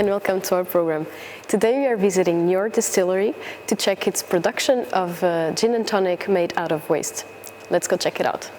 and welcome to our program. Today we are visiting your distillery to check its production of gin and tonic made out of waste. Let's go check it out.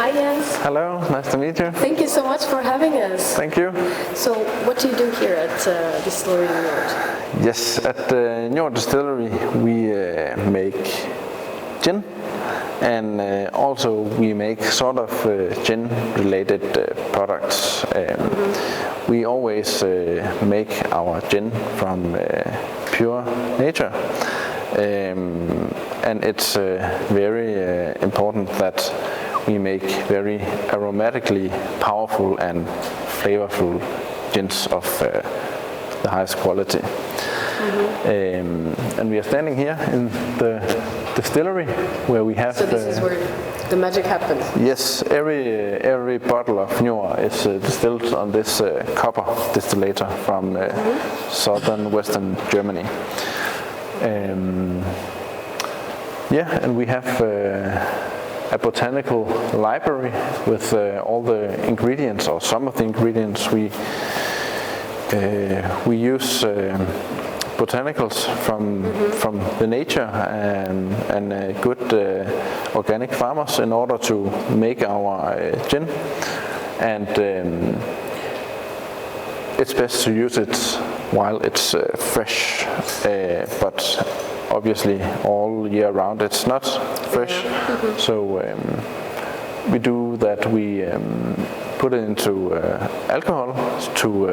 Hi Jens. Hello, nice to meet you. Thank you so much for having us. Thank you. So what do you do here at Distillery Njord? Yes, at the Njord Distillery we make gin, and also we make sort of gin related products. We always make our gin from pure nature, and it's very important that we make very aromatically powerful and flavorful gins of the highest quality. And we are standing here in the distillery where we have... So this is where the magic happens? Yes, every bottle of Njord is distilled on this copper distillator from southern western Germany. And we have a botanical library with all the ingredients, or some of the ingredients. We use botanicals from the nature and good organic farmers in order to make our gin, and it's best to use it while it's fresh, but obviously all year round it's not fresh. So we do that, we put it into alcohol to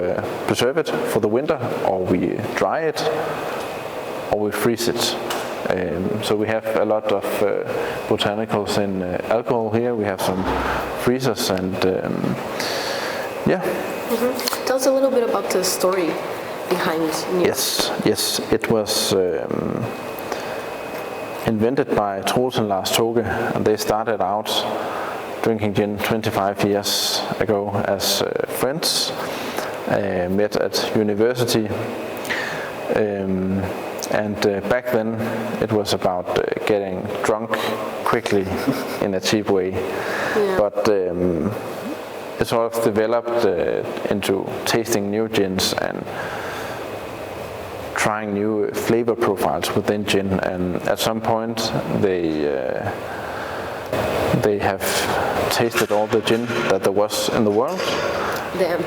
preserve it for the winter, or we dry it, or we freeze it. So we have a lot of botanicals in alcohol here. We have some freezers, and Tell us a little bit about the story behind Njord. Yes, it was invented by Troels and Lars Toge, and they started out drinking gin 25 years ago as friends, met at university, and back then it was about getting drunk quickly in a cheap way, but it sort of developed into tasting new gins and trying new flavor profiles within gin, and at some point they have tasted all the gin that there was in the world. Damn.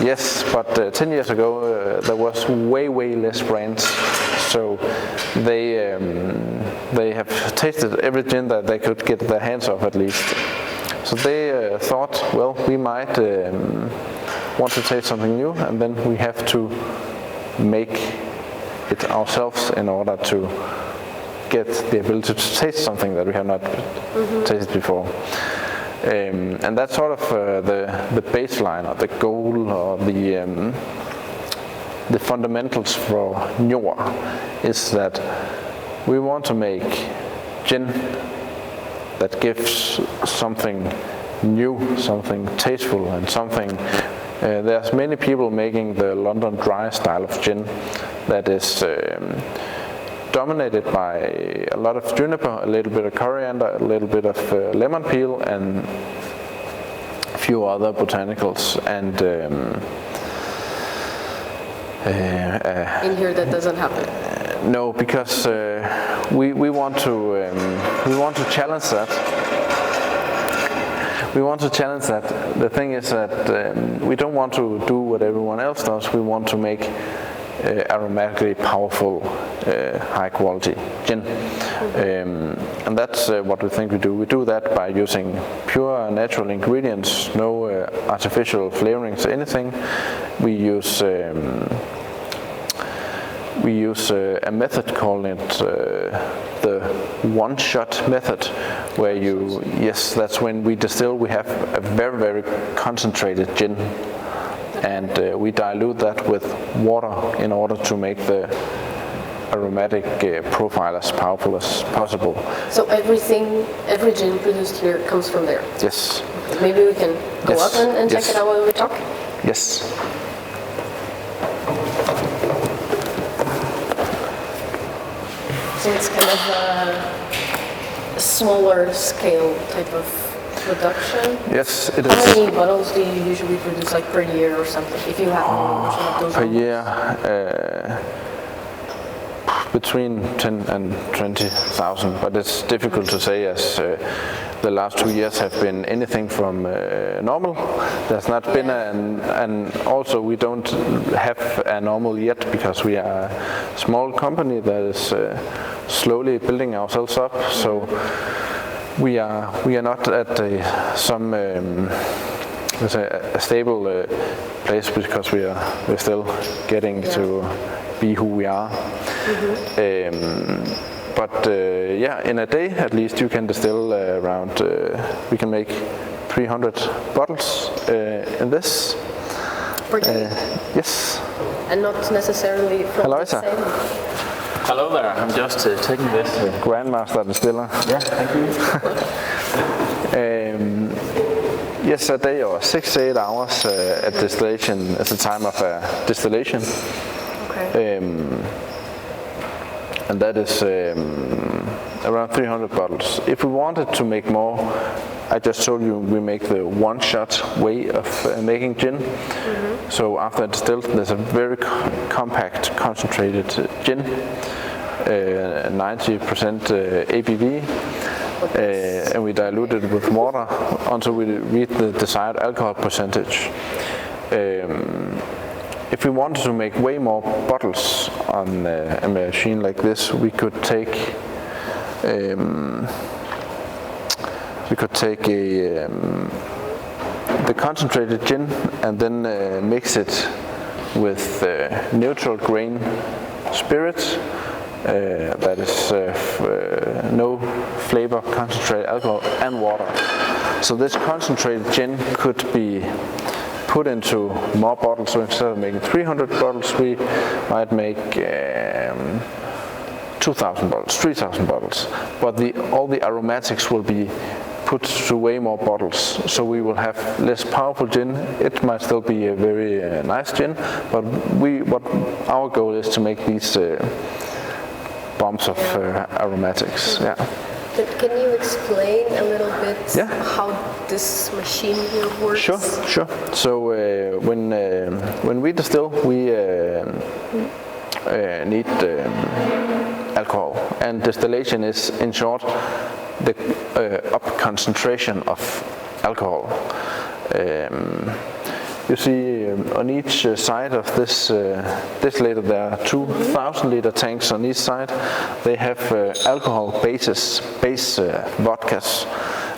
Yes, but 10 years ago there was way less brands, so they have tasted every gin that they could get their hands off at least. So they thought, well, we might want to taste something new, and then we have to make it ourselves in order to get the ability to taste something that we have not tasted before. And that's sort of the baseline or the goal or the fundamentals for nr. is that we want to make gin that gives something new, something tasteful, and something. There's many people making the London dry style of gin that is dominated by a lot of juniper, a little bit of coriander, a little bit of lemon peel, and a few other botanicals. And in here that doesn't happen. No, because we want to challenge that. We want to challenge that. The thing is that we don't want to do what everyone else does. We want to make aromatically powerful, high quality gin. And that's what we think we do. We do that by using pure natural ingredients, no artificial flavorings, anything. We use a method called the one-shot method, where that's when we distill, we have a very, very concentrated gin, and we dilute that with water in order to make the aromatic profile as powerful as possible. So every gin produced here comes from there? Yes. Okay. Maybe we can go up and check it out while we talk? Yes. So it's kind of a smaller scale type of production? Yes, it is. How many bottles do you usually produce, like per year or something, if you have those per year? Between 10 and 20,000, but it's difficult to say, as the last 2 years have been anything from normal. There's not been and also we don't have a normal yet, because we are a small company that is slowly building ourselves up. So we are not at a stable place, because we're still getting to be who we are. But in a day at least you can distill around, we can make 300 bottles in this. Per day? Yes. And not necessarily from the same? Hello there, I'm just taking this. Grandmaster distiller. Yeah, thank you. Yes, a day or 6 to 8 hours at distillation at the time of distillation. Okay. And that is around 300 bottles. If we wanted to make more, I just told you we make the one-shot way of making gin. So after distilled, there's a very compact, concentrated gin, 90% ABV, and we dilute it with water until we reach the desired alcohol percentage. If we wanted to make way more bottles on a machine like this, we could take the concentrated gin and then mix it with neutral grain spirit, that is no flavor, concentrated alcohol, and water. So this concentrated gin could be put into more bottles. So instead of making 300 bottles, we might make 2,000 bottles, 3,000 bottles. But all the aromatics will be put to way more bottles. So we will have less powerful gin. It might still be a very nice gin, but what our goal is to make these bombs of aromatics. Yeah. Can you explain a little bit how this machine here works? Sure. So when we distill, we need alcohol, and distillation is, in short, the up concentration of alcohol. You see on each side of this liter there are 2,000 liter tanks on each side. They have alcohol base vodkas.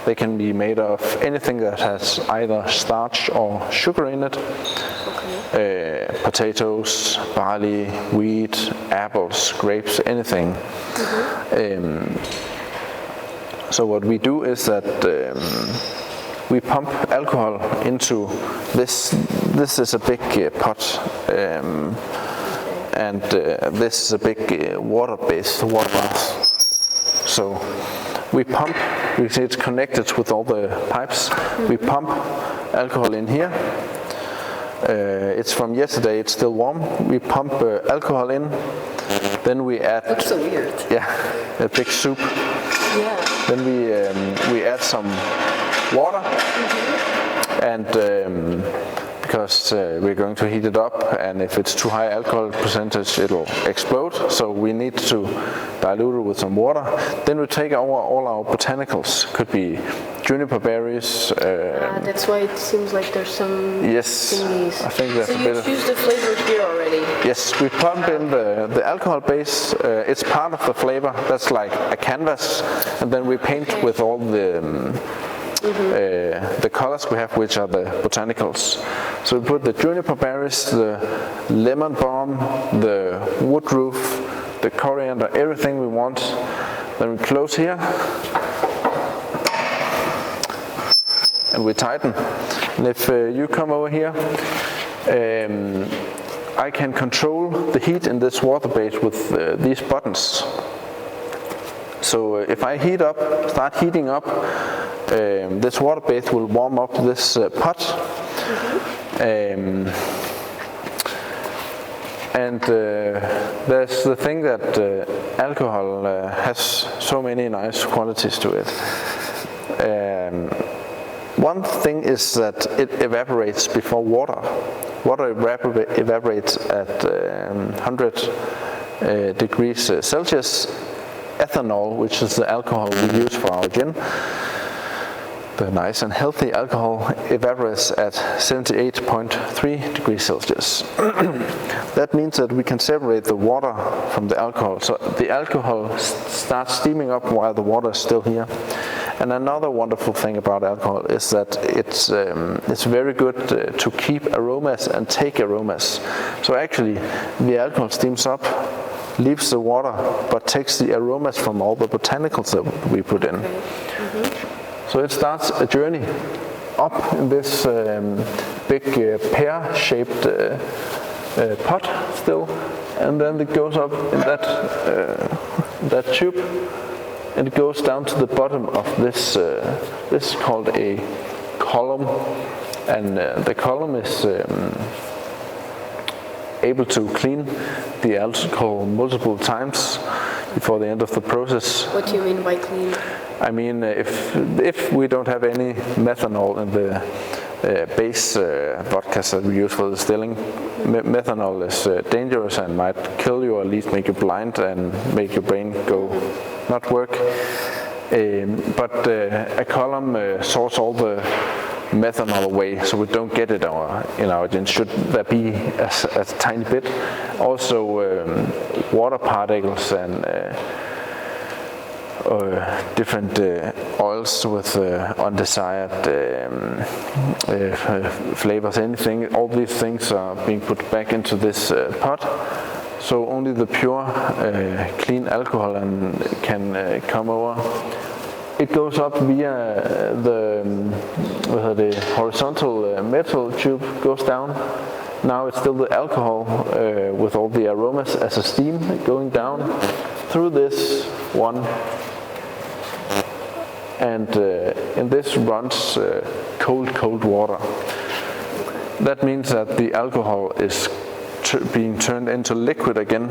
They can be made of anything that has either starch or sugar in it. potatoes, barley, wheat, apples, grapes, anything. So what we do is that we pump alcohol into this. This is a big pot, and this is a big water bath. So we pump. You see it's connected with all the pipes. We pump alcohol in here. It's from yesterday. It's still warm. We pump alcohol in. Then we add. Looks so weird. Yeah, a big soup. Yeah. Then we add some water, and because we're going to heat it up, and if it's too high alcohol percentage, it'll explode. So we need to dilute it with some water. Then we take all our botanicals. Could be juniper berries. That's why it seems like there's some Yes, thingies. I think that's so a you bit. choose the flavor here already. Yes, we pump in the alcohol base. It's part of the flavor. That's like a canvas, and then we paint with all the colors we have, which are the botanicals. So we put the juniper berries, the lemon balm, the woodroof, the coriander, everything we want. Then we close here, and we tighten. And if you come over here, I can control the heat in this water base with these buttons. So if I start heating up, this water bath will warm up this pot. And there's the thing that alcohol has so many nice qualities to it. One thing is that it evaporates before water. Water evaporates at 100 degrees Celsius. Ethanol, which is the alcohol we use for our gin, the nice and healthy alcohol, evaporates at 78.3 degrees Celsius. That means that we can separate the water from the alcohol. So the alcohol starts steaming up while the water is still here. And another wonderful thing about alcohol is that it's very good to keep aromas and take aromas. So actually, the alcohol steams up, leaves the water, but takes the aromas from all the botanicals that we put in. So it starts a journey up in this big pear-shaped pot still, and then it goes up in that tube, and it goes down to the bottom of this. This is called a column, and the column is able to clean the alcohol multiple times before the end of the process. What do you mean by clean? I mean, if we don't have any methanol in the base vodkas that we use for distilling, methanol is dangerous and might kill you, or at least make you blind and make your brain not work. But a column sorts all the methanol away, so we don't get it in our gin. Should there be a tiny bit? Also water particles and different oils with undesired flavors, anything. All these things are being put back into this pot. So only the pure, clean alcohol can come over. It goes up via the horizontal metal tube, goes down. Now it's still the alcohol with all the aromas as a steam going down through this one. And in this runs cold water. That means that the alcohol is being turned into liquid again,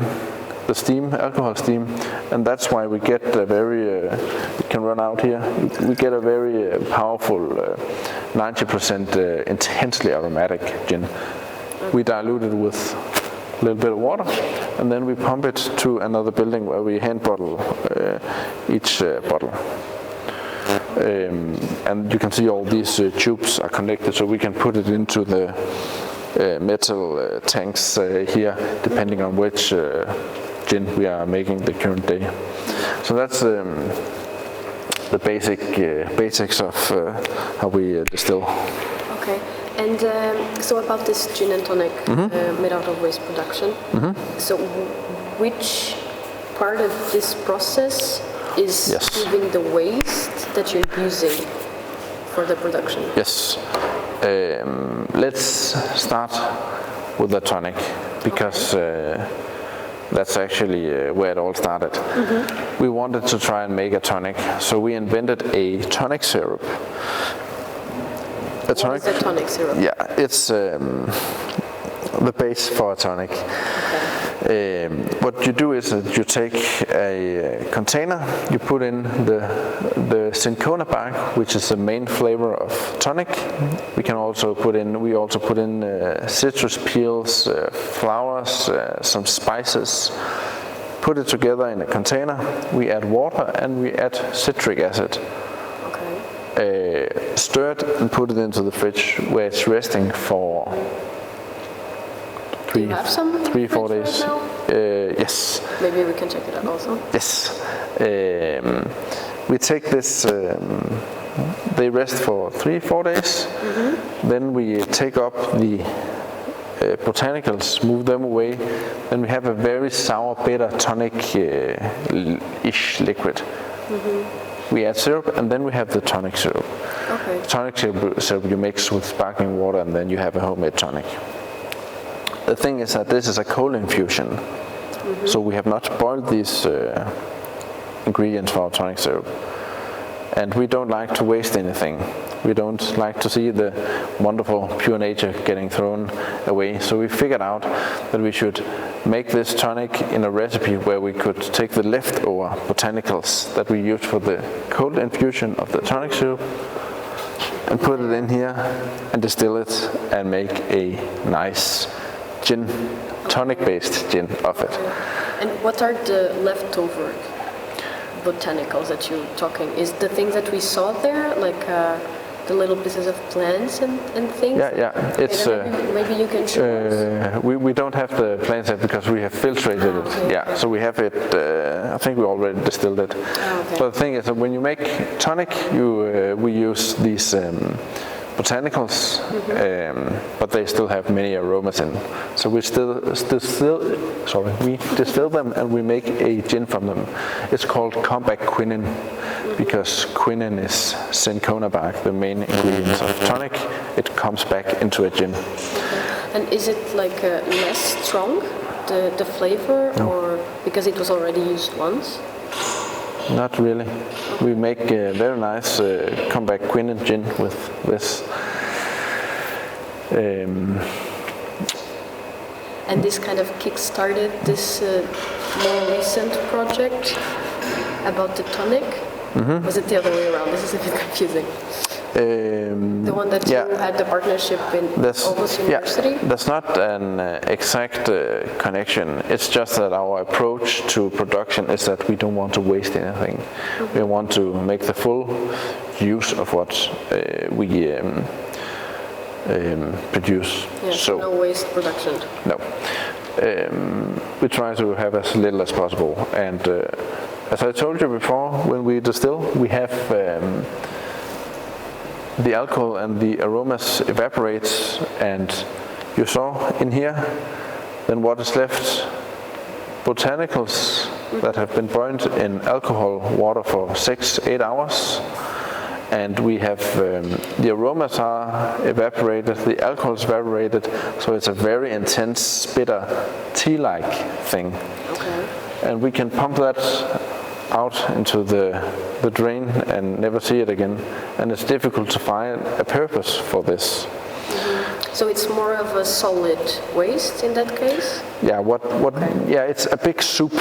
the steam, alcohol steam, and that's why we get a very, it can run out here, we get a very powerful 90% intensely aromatic gin. We dilute it with a little bit of water, and then we pump it to another building where we hand bottle each bottle. And you can see all these tubes are connected, so we can put it into the metal tanks here, depending on which gin we are making the current day. So that's the basics of how we distill. Okay, And so about this gin and tonic made out of waste production. So which part of this process is giving the waste that you're using for the production? Yes. Let's start with the tonic, because that's actually where it all started. We wanted to try and make a tonic, so we invented a tonic syrup. What is a tonic syrup? Yeah, it's the base for a tonic. What you do is that you take a container, you put in the cinchona bark, which is the main flavor of tonic. We also put in citrus peels, flowers, some spices. Put it together in a container. We add water and we add citric acid. Stir it and put it into the fridge, where it's resting for 3-4 days. Right yes. Maybe we can check it out also. Yes. We take this, they rest for 3-4 days. Then we take up the botanicals, move them away. Then we have a very sour, bitter, tonic-ish liquid. We add syrup, and then we have the tonic syrup. Tonic syrup you mix with sparkling water, and then you have a homemade tonic. The thing is that this is a cold infusion, so we have not boiled these ingredients for our tonic syrup. And we don't like to waste anything. We don't like to see the wonderful pure nature getting thrown away. So we figured out that we should make this tonic in a recipe where we could take the leftover botanicals that we use for the cold infusion of the tonic syrup and put it in here and distill it and make a nice gin, tonic-based gin of it. And what are the leftover botanicals that you're talking? Is the things that we saw there, like the little pieces of plants and things? Yeah. It's maybe you can show us. We don't have the plants yet because we have filtrated it. Okay. Yeah, so we have it. I think we already distilled it. But the thing is that when you make tonic, we use these botanicals, but they still have many aromas in. So we we distill them and we make a gin from them. It's called comeback quinine, because quinine is cinchona bark, the main ingredients of tonic. It comes back into a gin. And is it like less strong, the flavor, or because it was already used once? Not really. We make a very nice comeback quinine gin with this. And this kind of kick-started this more recent project about the tonic? Was it the other way around? This is a bit confusing. The one that you had the partnership in Aarhus University? Yeah, that's not an exact connection. It's just that our approach to production is that we don't want to waste anything. We want to make the full use of what we produce. Yeah, so no waste production. No. We try to have as little as possible. And as I told you before, when we distill, we have the alcohol and the aromas evaporates, and you saw in here, then what is left? Botanicals that have been boiled in alcohol water for 6-8 hours, and we have the aromas are evaporated, the alcohol is evaporated, so it's a very intense, bitter, tea-like thing. And we can pump that out into the drain and never see it again, and it's difficult to find a purpose for this. So it's more of a solid waste in that case? Yeah, it's a big soup,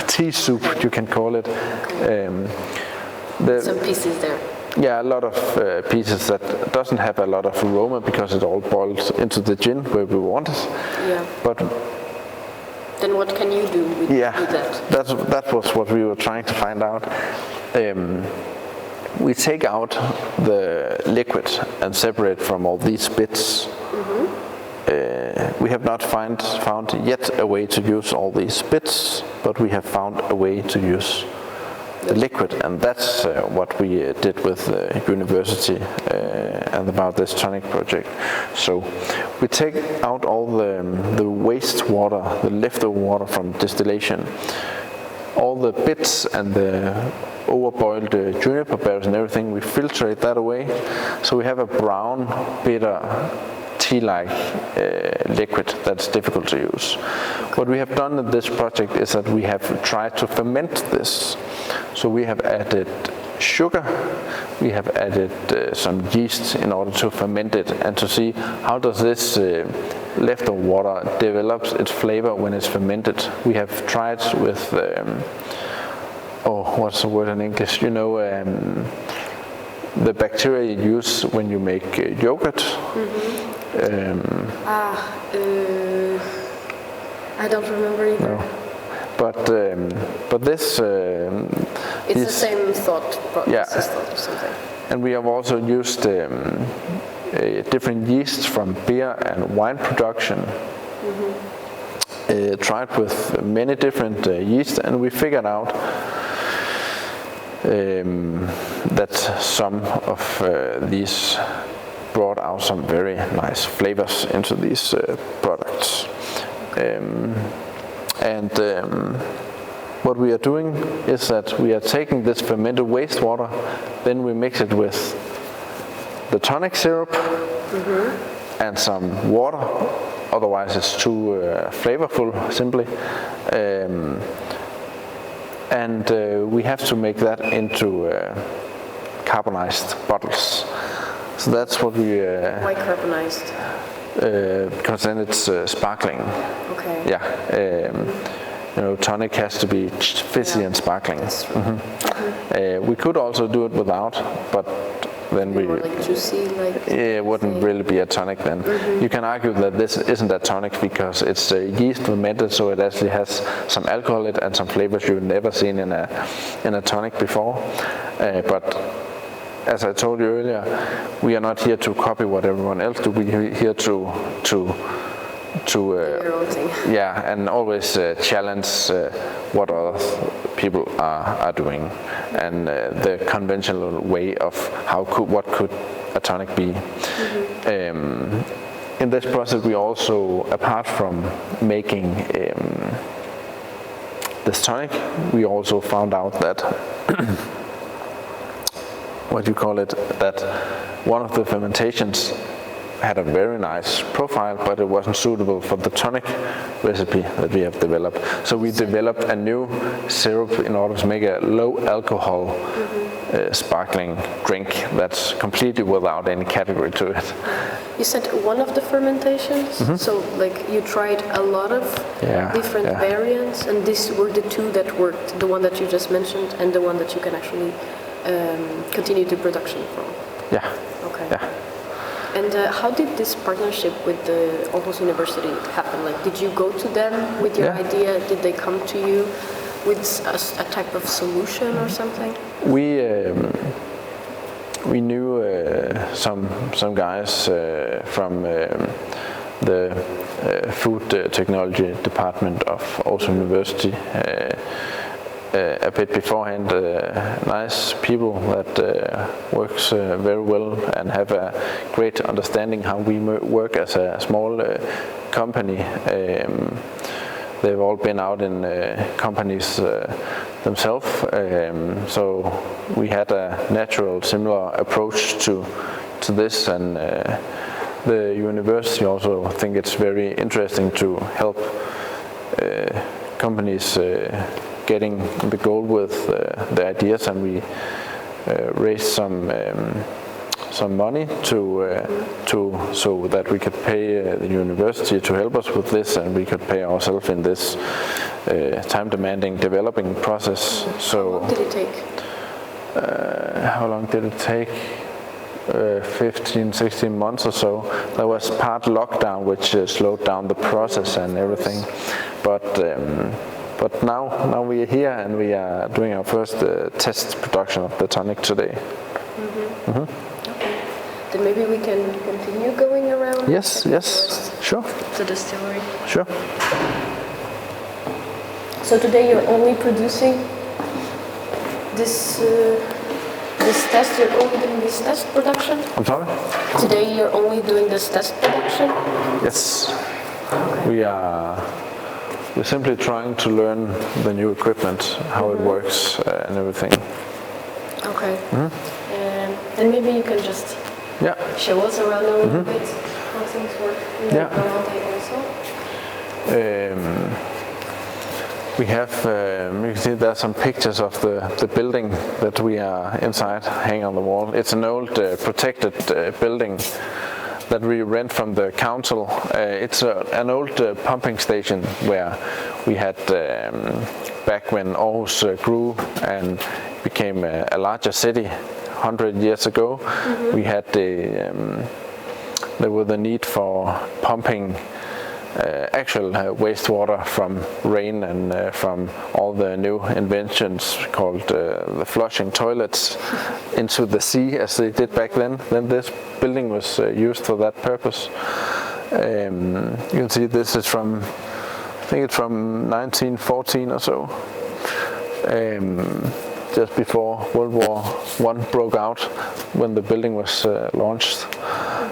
tea soup you can call it. Some pieces there. Yeah, a lot of pieces that doesn't have a lot of aroma because it all boils into the gin where we want it. Yeah. But then what can you do with that? That was what we were trying to find out. We take out the liquid and separate from all these bits. We have not found yet a way to use all these bits, but we have found a way to use the liquid, and that's what we did with university and about this tonic project. So we take out all the wastewater, the leftover water from distillation, all the bits and the overboiled juniper berries and everything. We filtrate that away, so we have a brown, bitter, tea-like liquid that's difficult to use. What we have done in this project is that we have tried to ferment this. So we have added sugar, we have added some yeast in order to ferment it and to see how does this leftover water develops its flavor when it's fermented. We have tried with, what's the word in English? You know, the bacteria you use when you make yogurt. I don't remember either. No. But this it's the same thought process or something. And we have also used different yeasts from beer and wine production. Tried with many different yeasts, and we figured out that some of these brought out some very nice flavors into these products. What we are doing is that we are taking this fermented wastewater, then we mix it with the tonic syrup and some water, otherwise it's too flavorful simply. We have to make that into carbonized bottles. So that's what we... Why carbonized? Because then it's sparkling. Okay. Yeah. You know, tonic has to be fizzy and sparkling. That's true. We could also do it without, but then more like juicy, like it wouldn't really be a tonic then. You can argue that this isn't a tonic because it's yeast fermented, so it actually has some alcohol in it and some flavors you've never seen in a tonic before. But as I told you earlier, we are not here to copy what everyone else do. We're here to your own thing. Yeah, and always challenge what other people are doing, and the conventional way of what could a tonic be. In this process, we also, apart from making this tonic, we also found out that that one of the fermentations had a very nice profile, but it wasn't suitable for the tonic recipe that we have developed. So we developed a new syrup in order to make a low alcohol sparkling drink that's completely without any category to it. You said one of the fermentations, so like you tried a lot of different variants, and these were the two that worked, the one that you just mentioned and the one that you can actually continue the production from. Yeah. Okay. Yeah. And how did this partnership with the Aarhus University happen? Like, did you go to them with your idea? Did they come to you with a type of solution or something? We knew some guys from the food technology department of Aarhus University. A bit beforehand, nice people that works very well and have a great understanding how we work as a small company. They've all been out in companies themselves, so we had a natural similar approach to this, and the university also think it's very interesting to help companies getting the goal with the ideas, and we raised some money so that we could pay the university to help us with this, and we could pay ourselves in this time-demanding developing process. So how long did it take? How long did it take? 15-16 months or so. There was part lockdown which slowed down the process and everything, but now we are here and we are doing our first test production of the tonic today. Okay. Then maybe we can continue going around. Yes, sure. The distillery. Sure. So today you're only producing This test, you're only doing this test production? I'm sorry? Today you're only doing this test production? Yes. Okay. We're simply trying to learn the new equipment, how it works and everything. Okay. And then maybe you can just show us around a little bit how things work in the normal day also. We have, you can see there's some pictures of the building that we are inside, hanging on the wall. It's an old protected building that we rent from the council. It's an old pumping station where we had, back when Aarhus grew and became a larger city 100 years ago, we had there was the need for pumping actual wastewater from rain and from all the new inventions called the flushing toilets into the sea as they did back then. Then this building was used for that purpose. You can see this is from, I think it's from 1914 or so. Just before World War I broke out, when the building was launched.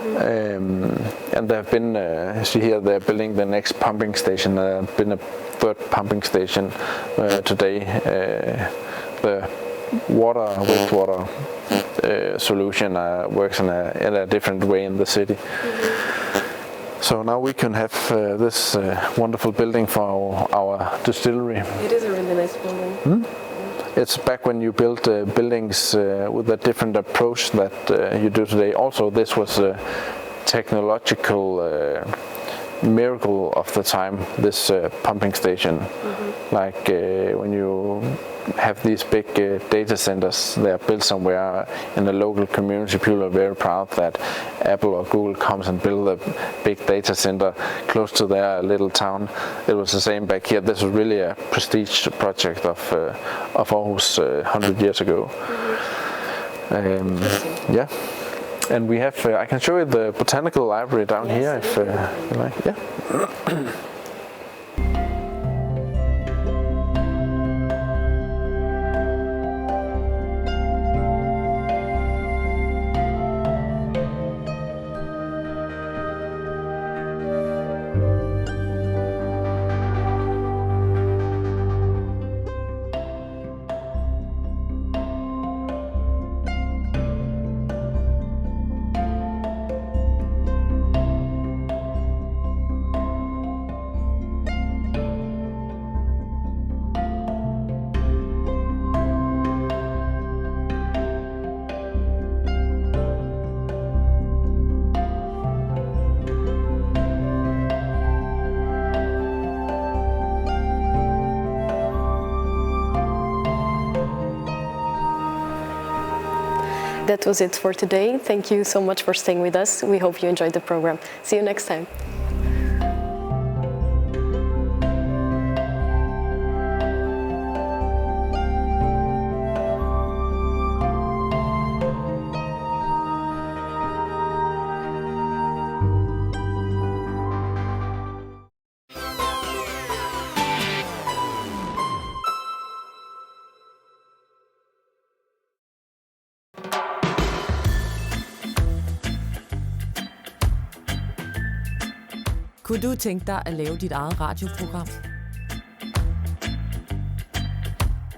And there have been, you see here, they're building the next pumping station. There have been a third pumping station today. The wastewater solution works in a different way in the city. So now we can have this wonderful building for our distillery. It is a really nice building. It's back when you built buildings with a different approach that you do today. Also, this was a technological miracle of the time, this pumping station. Like when you have these big data centers, they are built somewhere in the local community. People are very proud that Apple or Google comes and build a big data center close to their little town. It was the same back here. This was really a prestige project of Aarhus 100 years ago. Yeah. And we have, I can show you the botanical library down here if you like. Yeah. That was it for today. Thank you so much for staying with us. We hope you enjoyed the program. See you next time. Kunne du tænke dig at lave dit eget radioprogram?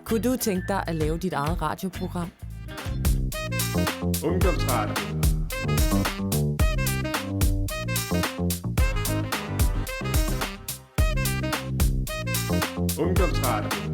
Kunne du tænke dig at lave dit eget radioprogram? Ungdomsradio. Ungdomsradio.